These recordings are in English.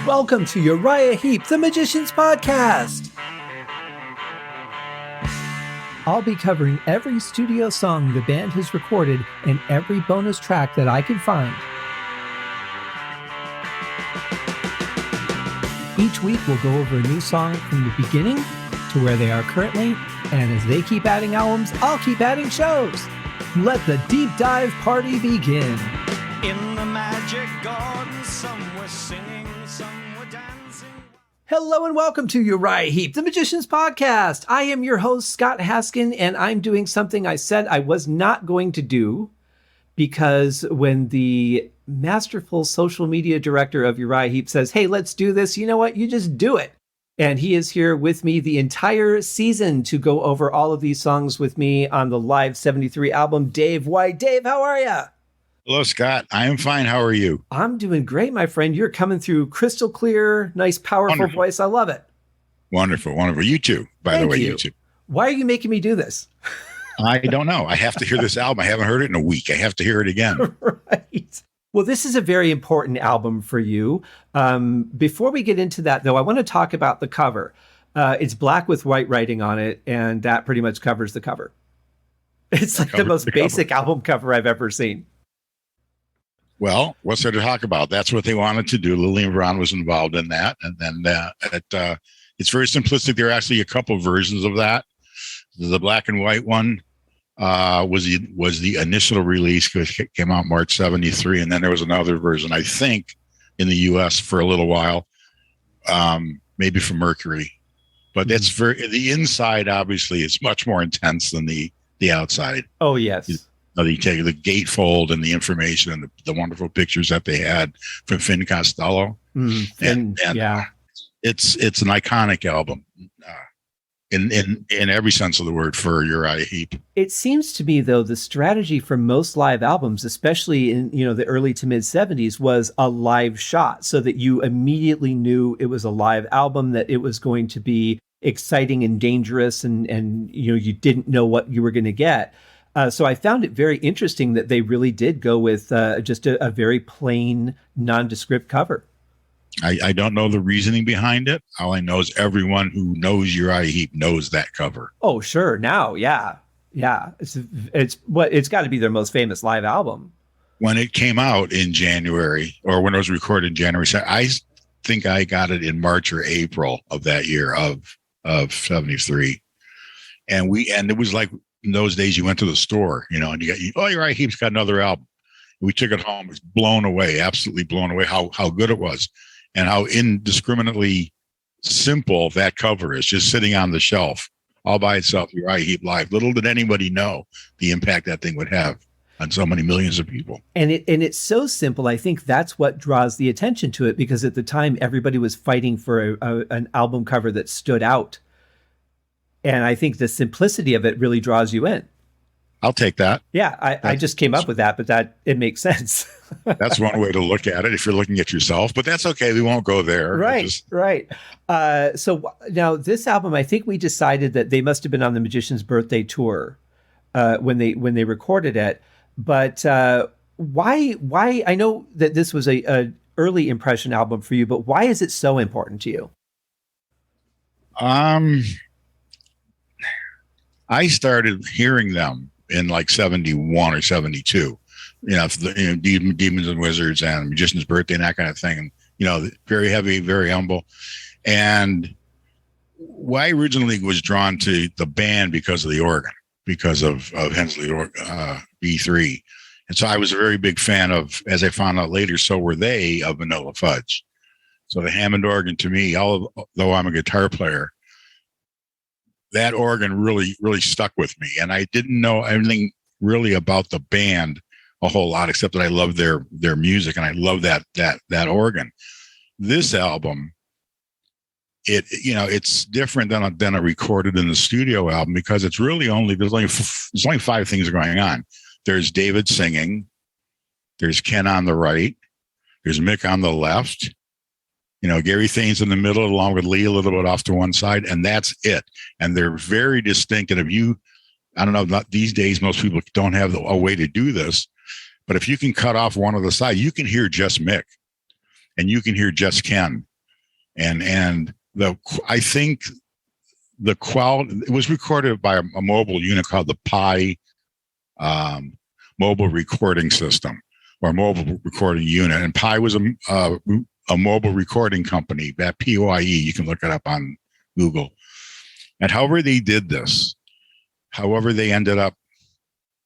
Welcome to Uriah Heep, the Magician's Podcast. I'll be covering every studio song the band has recorded and every bonus track that I can find. Each week we'll go over a new song from the beginning to where they are currently, and as they keep adding albums, I'll keep adding shows. Let the deep dive party begin. In the magic garden, some were singing, some were dancing. Hello and welcome to Uriah Heep, the Magician's Podcast. I am your host, Scott Haskin, and I'm doing something I said I was not going to do because when the masterful social media director of Uriah Heep says, hey, let's do this, you know what? You just do it. And he is here with me the entire season to go over all of these songs with me on the live 73 album, Dave White. Dave, how are you? Hello, Scott. I am fine. How are you? I'm doing great, my friend. You're coming through crystal clear, nice, powerful Wonderful voice. I love it. Wonderful, wonderful. You too, by the way, you too. Why are you making me do this? I don't know. I have to hear this album. I haven't heard it in a week. I have to hear it again. Right. Well, this is a very important album for you. Before we get into that, though, I want to talk about the cover. It's black with white writing on it, and that pretty much covers the cover. It's like the most basic album cover I've ever seen. Well, what's there to talk about? That's what they wanted to do. Lillian Brown was involved in that. And then it's very simplistic. There are actually a couple of versions of that. The black and white one was the initial release, because it came out March 73. And then there was another version, I think, in the US for a little while, maybe from Mercury. But that's the inside, obviously, is much more intense than the outside. Oh, yes. You take the gatefold and the information and the wonderful pictures that they had from Finn Costello. And yeah, it's an iconic album in every sense of the word for Uriah Heep. It seems to me, though, the strategy for most live albums, especially in the early to mid 70s, was a live shot, so that you immediately knew it was a live album, that it was going to be exciting and dangerous, and you didn't know what you were going to get. So I found it very interesting that they really did go with just a very plain, nondescript cover. I don't know the reasoning behind it. All I know is everyone who knows Uriah Heep knows that cover. Oh, sure. Now, yeah. It's got to be their most famous live album. When it came out in January, or when it was recorded in January, I think I got it in March or April of that year of 73. And it was like, in those days, you went to the store, and Uriah Heep's got another album. We took it home. It was blown away, absolutely blown away how good it was, and how indiscriminately simple that cover is, just sitting on the shelf all by itself. Uriah Heep live. Little did anybody know the impact that thing would have on so many millions of people. And it's so simple. I think that's what draws the attention to it, because at the time everybody was fighting for an album cover that stood out. And I think the simplicity of it really draws you in. I'll take that. Yeah, I just came up with that, but it makes sense. That's one way to look at it if you're looking at yourself, but that's okay. We won't go there. Right. So now this album, I think we decided that they must have been on the Magician's Birthday tour when they recorded it. But why? I know that this was a early impression album for you, but why is it so important to you? I started hearing them in like 71 or 72, Demons and Wizards and Magician's Birthday and that kind of thing. And, very heavy, very humble. And I originally was drawn to the band because of the organ, because of Hensley B3. And so I was a very big fan of, as I found out later, so were they, of Vanilla Fudge. So the Hammond organ, to me, although I'm a guitar player, that organ really, really stuck with me. And I didn't know anything really about the band a whole lot, except that I loved their music, and I love that organ. This album, it's different than a recorded in the studio album, because it's really there's only 5 things going on. There's David singing, there's Ken on the right, there's Mick on the left, Gary Thain's in the middle, along with Lee a little bit off to one side, and that's it. And they're very distinct. And I don't know, not these days, most people don't have a way to do this, but if you can cut off one of the sides, you can hear just Mick, and you can hear just Ken, and I think the quality, it was recorded by a mobile unit called the Pi mobile recording system, or mobile recording unit. And Pi was a mobile recording company, that POIE. You can look it up on Google. And however they did this, however they ended up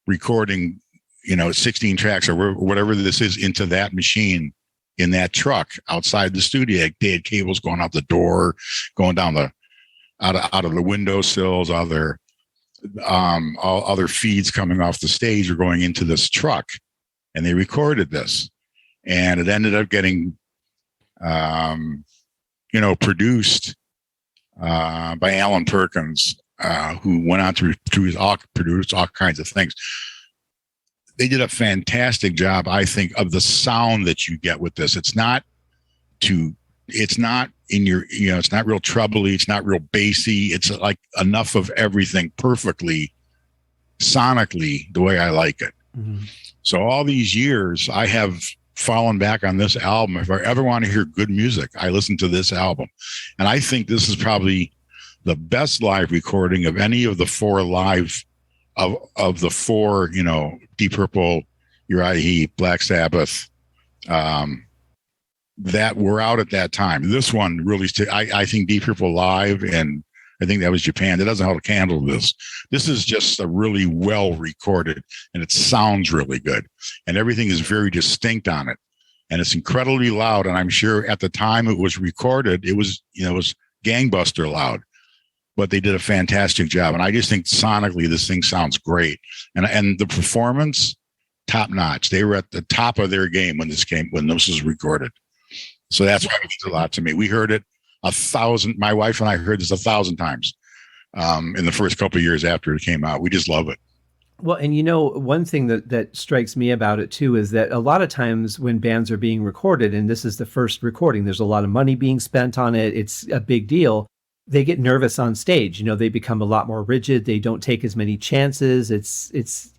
recording, 16 tracks or whatever this is into that machine in that truck outside the studio. They had cables going out the door, going down out of the windowsills, all other feeds coming off the stage are going into this truck, and they recorded this, and it ended up getting, produced by Alan Perkins, who went on to produce all kinds of things. They did a fantastic job, I think, of the sound that you get with this. It's not in your, it's not real trebly, it's not real bassy. It's like enough of everything perfectly sonically the way I like it. Mm-hmm. So all these years I have fallen back on this album. If I ever want to hear good music, I listen to this album. And I think this is probably the best live recording of any of the four live of the four, Deep Purple, Uriah Heep, Black Sabbath, that were out at that time. This one really, I think Deep Purple live, and I think that was Japan. That doesn't hold a candle to this. This is just a really well recorded, and it sounds really good, and everything is very distinct on it, and it's incredibly loud. And I'm sure at the time it was recorded, it was gangbuster loud. But they did a fantastic job. And I just think sonically this thing sounds great. And the performance, top notch. They were at the top of their game when this was recorded. So that's why it means a lot to me. We heard it 1,000. My wife and I heard this 1,000 times in the first couple of years after it came out. We just love it. Well, and one thing that strikes me about it too is that a lot of times when bands are being recorded, and this is the first recording, there's a lot of money being spent on it. It's a big deal. They get nervous on stage. They become a lot more rigid. They don't take as many chances. It's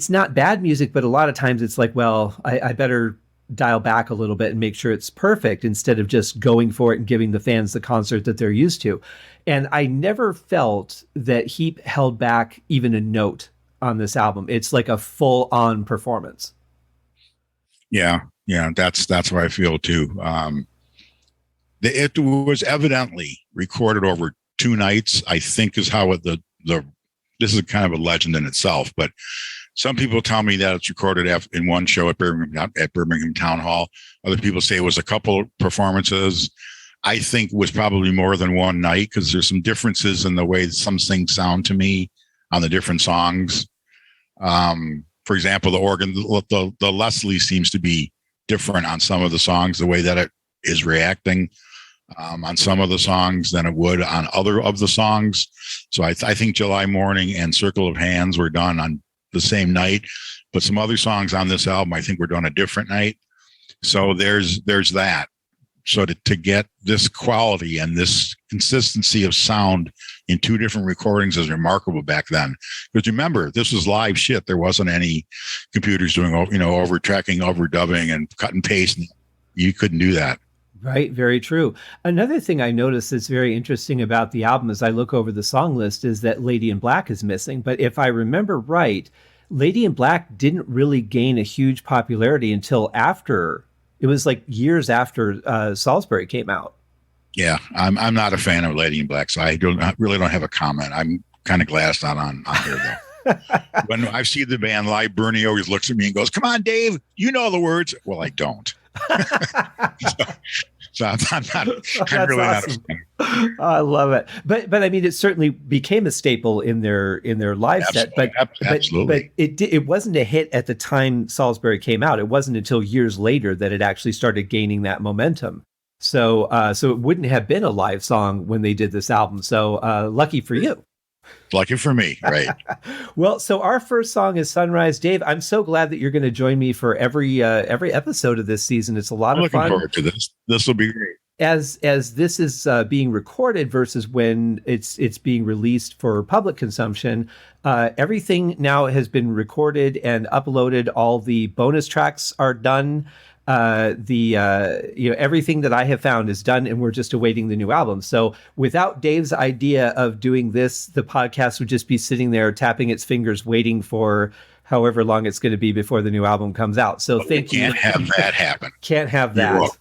not bad music, but a lot of times it's like, well, I better dial back a little bit and make sure it's perfect instead of just going for it and giving the fans the concert that they're used to. And I never felt that Heep held back even a note on this album. It's like a full on performance. Yeah, that's what I feel too. It was evidently recorded over 2 nights, I think, is how this is kind of a legend in itself. But some people tell me that it's recorded in one show at Birmingham Town Hall. Other people say it was a couple of performances. I think it was probably more than one night, because there's some differences in the way some things sound to me on the different songs. For example, the organ, the Leslie seems to be different on some of the songs, the way that it is reacting on some of the songs than it would on other of the songs. So I think July Morning and Circle of Hands were done on the same night, but some other songs on this album I think were done a different night. So there's that. So to get this quality and this consistency of sound in 2 different recordings is remarkable back then. Because remember, this was live shit. There wasn't any computers doing overtracking, overdubbing, and cut and paste. You couldn't do that. Right. Very true. Another thing I noticed that's very interesting about the album as I look over the song list is that Lady in Black is missing. But if I remember right, Lady in Black didn't really gain a huge popularity until after. It was like years after Salisbury came out. Yeah, I'm not a fan of Lady in Black, so I really don't have a comment. I'm kind of glassed out on here, though. When I see the band live, Bernie always looks at me and goes, "Come on, Dave, you know the words." Well, I don't. so I'm really awesome. Not a fan. I love it. But I mean, it certainly became a staple in their live set. But absolutely. But it wasn't a hit at the time Salisbury came out. It wasn't until years later that it actually started gaining that momentum. So it wouldn't have been a live song when they did this album. So lucky for you. Lucky for me, right? Well, so our first song is Sunrise. Dave, I'm so glad that you're going to join me for every episode of this season. It's a lot of fun. Looking forward to this. This will be great. As this is being recorded versus when it's being released for public consumption, everything now has been recorded and uploaded. All the bonus tracks are done. Everything that I have found is done, and we're just awaiting the new album. So without Dave's idea of doing this, the podcast would just be sitting there tapping its fingers, waiting for however long it's going to be before the new album comes out. So thank you. Can't have that happen. Can't have that.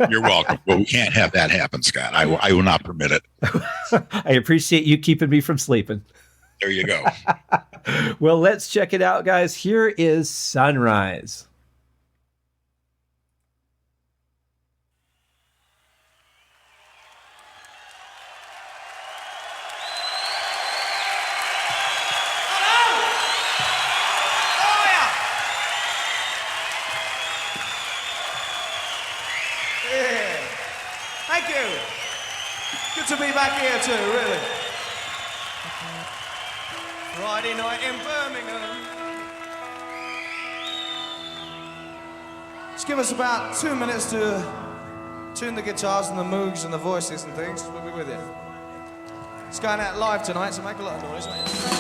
You're welcome. Well, we can't have that happen, Scott. I will not permit it. I appreciate you keeping me from sleeping. There you go. Well, let's check it out, guys. Here is Sunrise. Thank you. Good to be back here too, really. Friday night in Birmingham. Just give us about 2 minutes to tune the guitars and the moogs and the voices and things. We'll be with you. It's going out live tonight, so make a lot of noise, mate.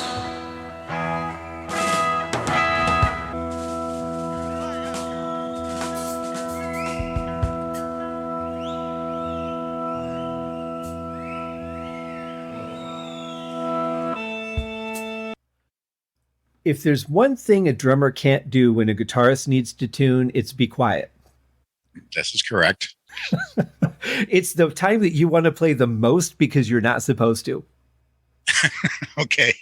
If there's one thing a drummer can't do when a guitarist needs to tune, it's be quiet. This is correct. It's the time that you want to play the most because you're not supposed to. Okay.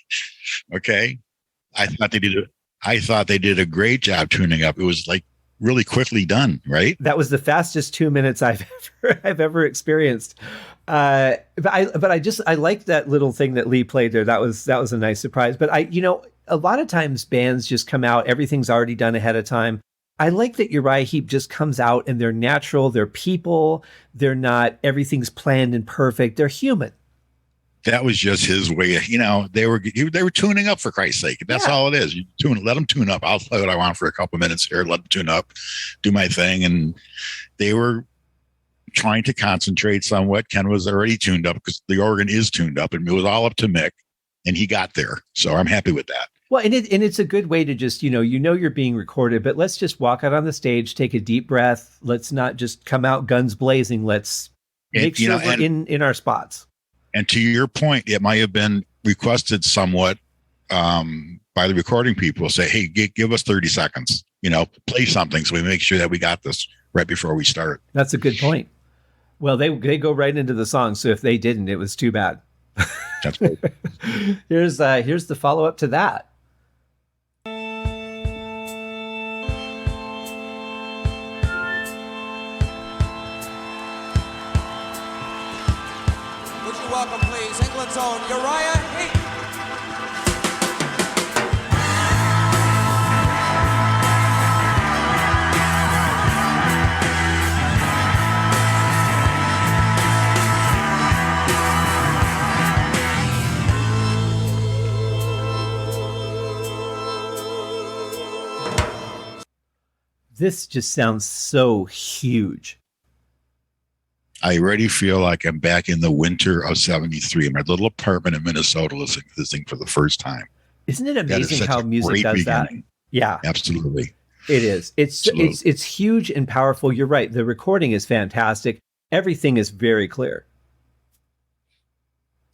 I thought they did a great job tuning up. It was like really quickly done, right? That was the fastest 2 minutes I've ever experienced. But I liked that little thing that Lee played there. That was a nice surprise. But a lot of times bands just come out, everything's already done ahead of time. I like that Uriah Heep just comes out and they're natural, they're people, they're not, everything's planned and perfect, they're human. That was just his way. They were tuning up, for Christ's sake. That's all it is. You let them tune up. I'll play what I want for a couple minutes here, let them tune up, do my thing. And they were trying to concentrate somewhat. Ken was already tuned up because the organ is tuned up, and it was all up to Mick, and he got there. So I'm happy with that. Well, and it's a good way to just, you're being recorded, but let's just walk out on the stage, take a deep breath. Let's not just come out guns blazing. Let's make sure we're in our spots. And to your point, it might have been requested somewhat by the recording people. Say, hey, give us 30 seconds, play something so we make sure that we got this right before we start. That's a good point. Well, they go right into the song. So if they didn't, it was too bad. That's great. Here's the follow-up to that. Welcome, please, England's own Uriah Heep. This just sounds so huge. I already feel like I'm back in the winter of '73 in my little apartment in Minnesota listening to this thing for the first time. Isn't it amazing how music does that? Yeah, absolutely. It is. It's huge and powerful. You're right. The recording is fantastic. Everything is very clear.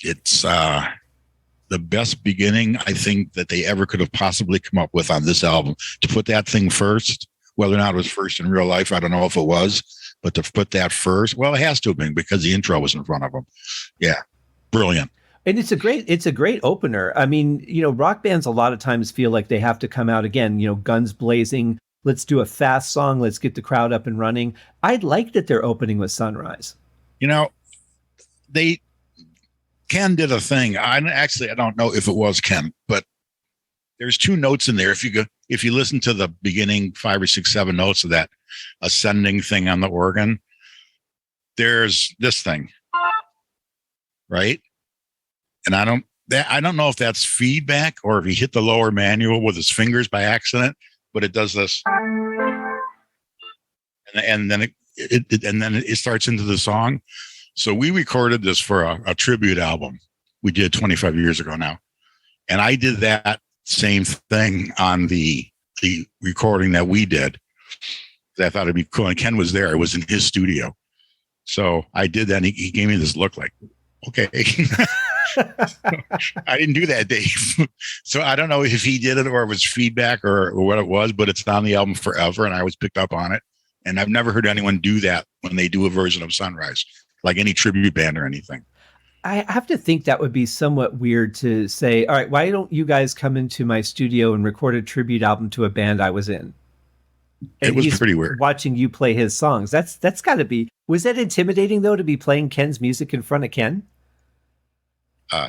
It's the best beginning I think that they ever could have possibly come up with on this album. To put that thing first, whether or not it was first in real life, I don't know if it was. But to put that first, well, it has to have been because the intro was in front of them. Yeah, brilliant. And it's a great opener. I mean, rock bands a lot of times feel like they have to come out again, guns blazing. Let's do a fast song. Let's get the crowd up and running. I like that they're opening with Sunrise. Ken did a thing. I don't know if it was Ken, but there's two notes in there. If you listen to the beginning 5 or 6, 7 notes of that ascending thing on the organ, there's this thing, right? And I don't know if that's feedback or if he hit the lower manual with his fingers by accident, but it does this, and then it starts into the song. So we recorded this for a tribute album we did 25 years ago now, and I did that same thing on the recording that we did. I thought it'd be cool. And Ken was there. It was in his studio. So I did that. And he gave me this look like, okay. I didn't do that, Dave. So I don't know if he did it or it was feedback or what it was, but it's on the album forever. And I was picked up on it. And I've never heard anyone do that when they do a version of Sunrise, like any tribute band or anything. I have to think that would be somewhat weird to say, all right, why don't you guys come into my studio and record a tribute album to a band I was in? And it was pretty weird. Watching you play his songs. That's got to be. Was that intimidating, though, to be playing Ken's music in front of Ken?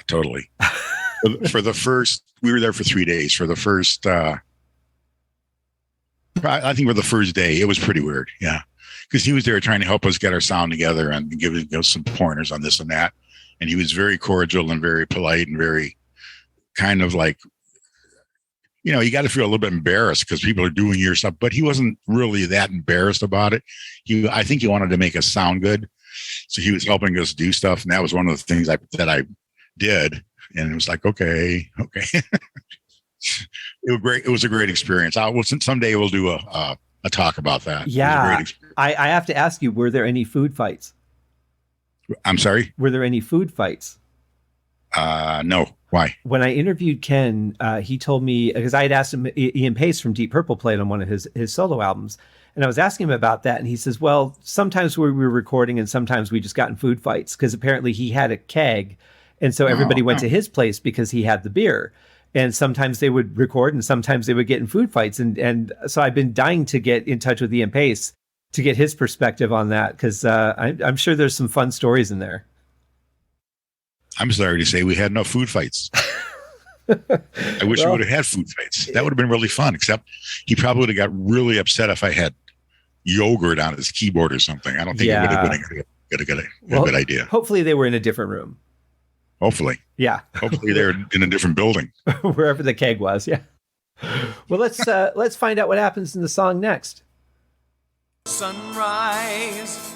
Totally. For the first, we were there for 3 days. For the first, I think for the first day, it was pretty weird. Yeah. Because he was there trying to help us get our sound together and give us some pointers on this and that. And he was very cordial and very polite and very kind of like, you got to feel a little bit embarrassed because people are doing your stuff, but he wasn't really that embarrassed about it. I think he wanted to make us sound good. So he was helping us do stuff. And that was one of the things that I did. And it was like, okay. It was a great experience. Someday we'll do a talk about that. Yeah. I have to ask you, were there any food fights? I'm sorry? Were there any food fights? No. Why? When I interviewed Ken, he told me, because I had asked him, Ian Pace from Deep Purple played on one of his solo albums. And I was asking him about that. And he says, well, sometimes we were recording and sometimes we just got in food fights because apparently he had a keg. And so everybody went to his place because he had the beer. And sometimes they would record and sometimes they would get in food fights. And so I've been dying to get in touch with Ian Pace to get his perspective on that, because I'm sure there's some fun stories in there. I'm sorry to say we had no food fights. I wish we would have had food fights. That would have been really fun, except he probably would have got really upset if I had yogurt on his keyboard or something. I don't think it would have been a good idea. Hopefully they were in a different room. Hopefully. Yeah. Hopefully they're in a different building. Wherever the keg was, yeah. Well, let's find out what happens in the song next. Sunrise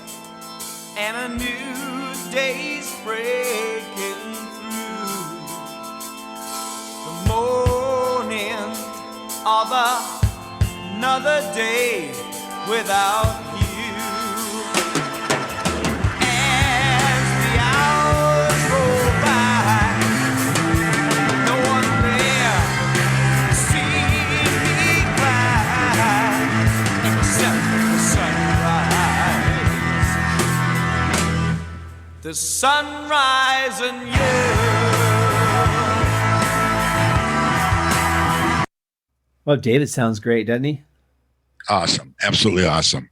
and a new day's breaking through. The morning of another day without you. As the hours roll by, no one there to see me cry except the sunrise. The sunrise and you. Well, David sounds great, doesn't he? Awesome. Absolutely awesome.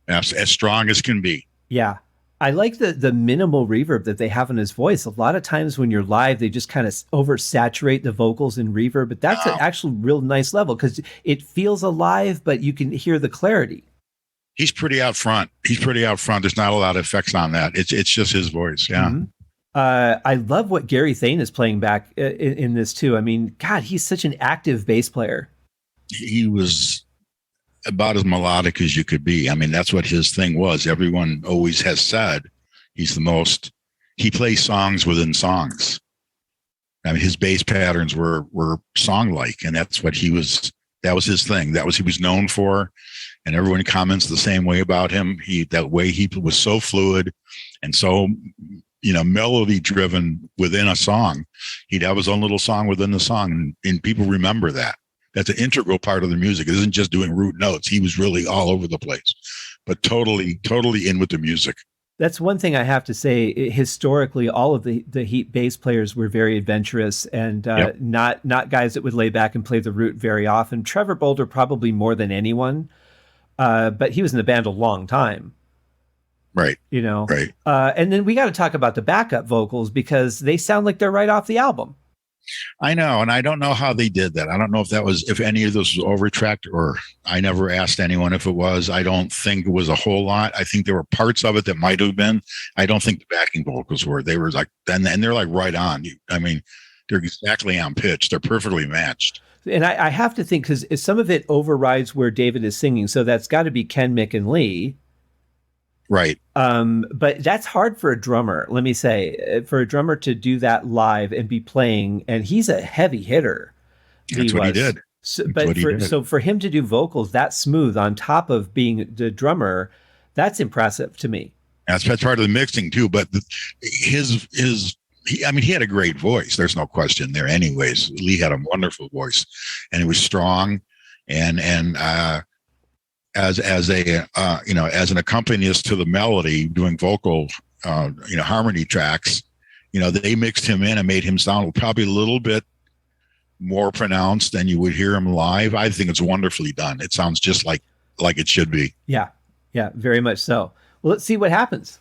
As strong as can be. Yeah. I like the minimal reverb that they have in his voice. A lot of times when you're live, they just kind of oversaturate the vocals in reverb, but that's an actual real nice level because it feels alive, but you can hear the clarity. He's pretty out front. There's not a lot of effects on that. It's just his voice. Yeah. Mm-hmm. I love what Gary Thain is playing back in this too. I mean, God, he's such an active bass player. He was about as melodic as you could be. I mean, that's what his thing was. Everyone always has said he plays songs within songs. I mean, his bass patterns were song-like, and that was his thing. He was known for, and everyone comments the same way about him. He was so fluid and so, melody driven within a song. He'd have his own little song within the song, and people remember that. That's an integral part of the music. It isn't just doing root notes. He was really all over the place, but totally in with the music. That's one thing I have to say. Historically, all of the Heep bass players were very adventurous and not guys that would lay back and play the root very often. Trevor Bolder probably more than anyone, but he was in the band a long time. Right. Right. And then we got to talk about the backup vocals because they sound like they're right off the album. I know. And I don't know how they did that. I don't know if any of this was overtracked, or I never asked anyone if it was. I don't think it was a whole lot. I think there were parts of it that might have been. I don't think the backing vocals were. They were like, and they're like right on. I mean, they're exactly on pitch. They're perfectly matched. And I have to think, because some of it overrides where David is singing. So that's got to be Ken, Mick, and Lee. Right. But that's hard for a drummer, let me say, for a drummer to do that live and be playing. And he's a heavy hitter. That's what he did. So, That's but what he did. so for him to do vocals that smooth on top of being the drummer, that's impressive to me. That's part of the mixing too. But he had a great voice. There's no question there. Anyways, Lee had a wonderful voice, and it was strong. And as an accompanist to the melody, doing vocal, harmony tracks, they mixed him in and made him sound probably a little bit more pronounced than you would hear him live. I think it's wonderfully done. It sounds just like it should be. Yeah, very much so. Well, let's see what happens.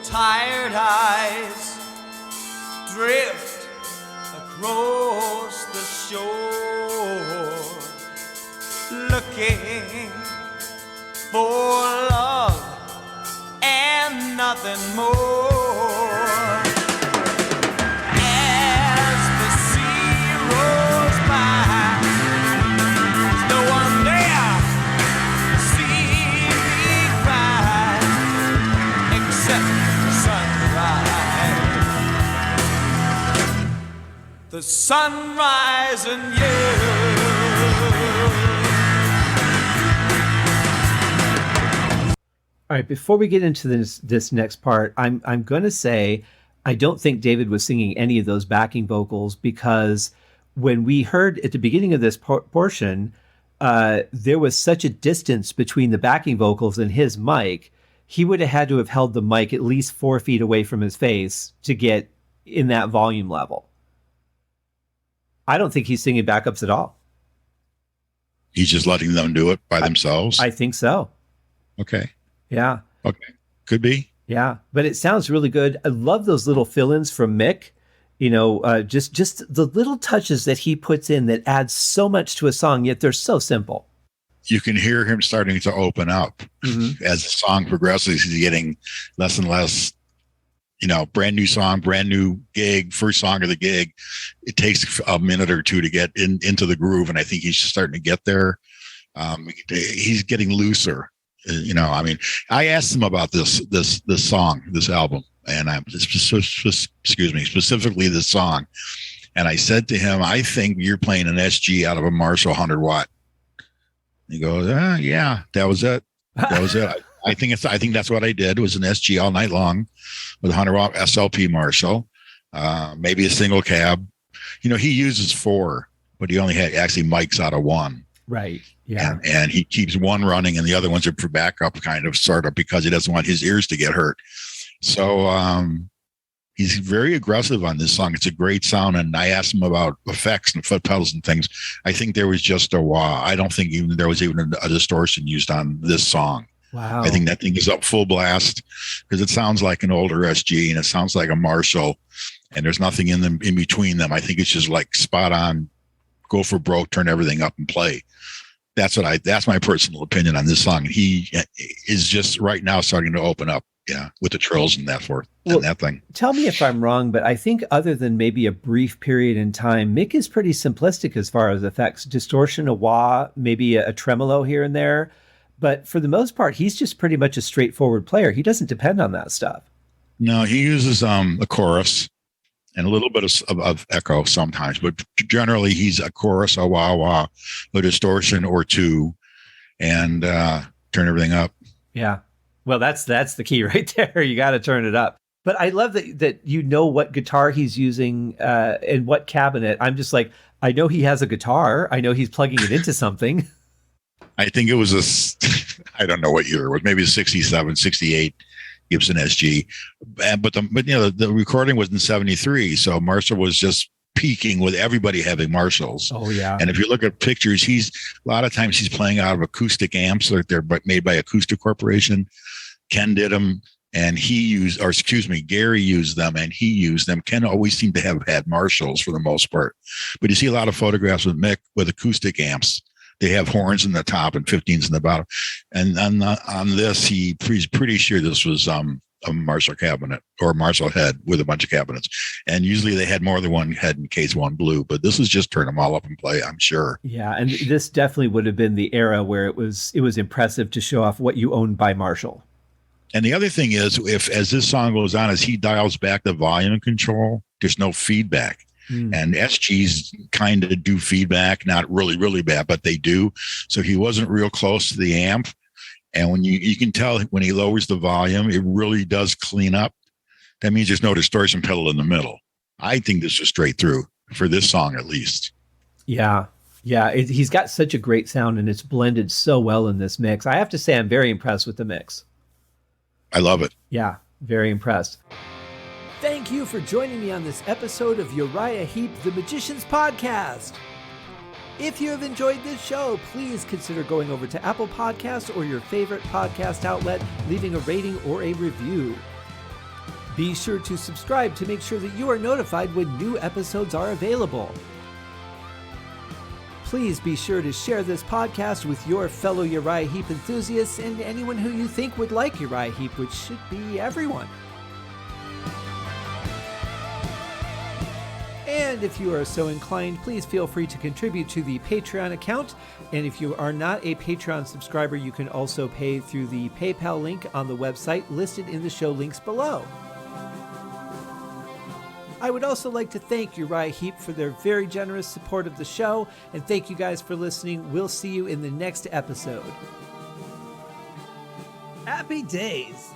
Tired eyes drift across the shore, looking for love and nothing more. As the sea rolls by, there's no one there to see me cry, except the sunrise and you. All right, before we get into this next part, I'm going to say I don't think David was singing any of those backing vocals, because when we heard at the beginning of this portion, there was such a distance between the backing vocals and his mic. He would have had to have held the mic at least 4 feet away from his face to get in that volume level. I don't think he's singing backups at all. He's just letting them do it by themselves. I think so. Okay. Yeah. Okay. Could be. Yeah. But it sounds really good. I love those little fill-ins from Mick. Just the little touches that he puts in that adds so much to a song, yet they're so simple. You can hear him starting to open up as the song progresses. He's getting less and less, brand new song, brand new gig, first song of the gig. It takes a minute or two to get into the groove, and I think he's starting to get there. He's getting looser. I asked him about this song, this album, and specifically this song. And I said to him, I think you're playing an SG out of a Marshall 100 watt. He goes, yeah, that was it. That was it. I think that's what I did, was an SG all night long with a 100 watt SLP Marshall, maybe a single cab. He uses 4, but he only had actually mics out of 1. Right. Yeah. And he keeps one running and the other ones are for backup, sort of, because he doesn't want his ears to get hurt. So he's very aggressive on this song. It's a great sound. And I asked him about effects and foot pedals and things. I think there was just a wah. I don't think there was even a distortion used on this song. Wow. I think that thing is up full blast because it sounds like an older SG and it sounds like a Marshall, and there's nothing in between them. I think it's just like spot on, go for broke, turn everything up and play. That's my personal opinion on this song. He is just right now starting to open up. Yeah. With the trills and that forth and that thing. Tell me if I'm wrong, but I think other than maybe a brief period in time, Mick is pretty simplistic as far as effects. Distortion, a wah, maybe a tremolo here and there. But for the most part, he's just pretty much a straightforward player. He doesn't depend on that stuff. No, he uses a chorus and a little bit of echo sometimes, but generally he's a chorus, a wah wah, a distortion or two, and turn everything up. Yeah. Well, that's the key right there. You got to turn it up. But I love that you know what guitar he's using and what cabinet. I'm just like, I know he has a guitar. I know he's plugging it into something. I think it was I don't know what year it was, maybe a 67, 68 Gibson SG. But the recording was in 73. So Marshall was just peaking with everybody having Marshalls. Oh, yeah. And if you look at pictures, a lot of times he's playing out of acoustic amps that they're made by Acoustic Corporation. Ken did them and Gary used them and he used them. Ken always seemed to have had Marshalls for the most part. But you see a lot of photographs with Mick with acoustic amps. They have horns in the top and 15s in the bottom. And on this, he's pretty sure this was a Marshall cabinet or a Marshall head with a bunch of cabinets. And usually they had more than one head in case one blew, but this is just turn them all up and play, I'm sure. Yeah, and this definitely would have been the era where it was impressive to show off what you owned by Marshall. And the other thing is, if as this song goes on, as he dials back the volume control, there's no feedback. And SGs kind of do feedback, not really, really bad, but they do. So he wasn't real close to the amp. And when you can tell when he lowers the volume, it really does clean up. That means there's no distortion pedal in the middle. I think this is straight through for this song, at least. Yeah. Yeah. He's got such a great sound and it's blended so well in this mix. I have to say, I'm very impressed with the mix. I love it. Yeah. Very impressed. Thank you for joining me on this episode of Uriah Heep, the Magician's Podcast. If you have enjoyed this show, please consider going over to Apple Podcasts or your favorite podcast outlet, leaving a rating or a review. Be sure to subscribe to make sure that you are notified when new episodes are available. Please be sure to share this podcast with your fellow Uriah Heep enthusiasts and anyone who you think would like Uriah Heep, which should be everyone. And if you are so inclined, please feel free to contribute to the Patreon account. And if you are not a Patreon subscriber, you can also pay through the PayPal link on the website listed in the show links below. I would also like to thank Uriah Heep for their very generous support of the show. And thank you guys for listening. We'll see you in the next episode. Happy days!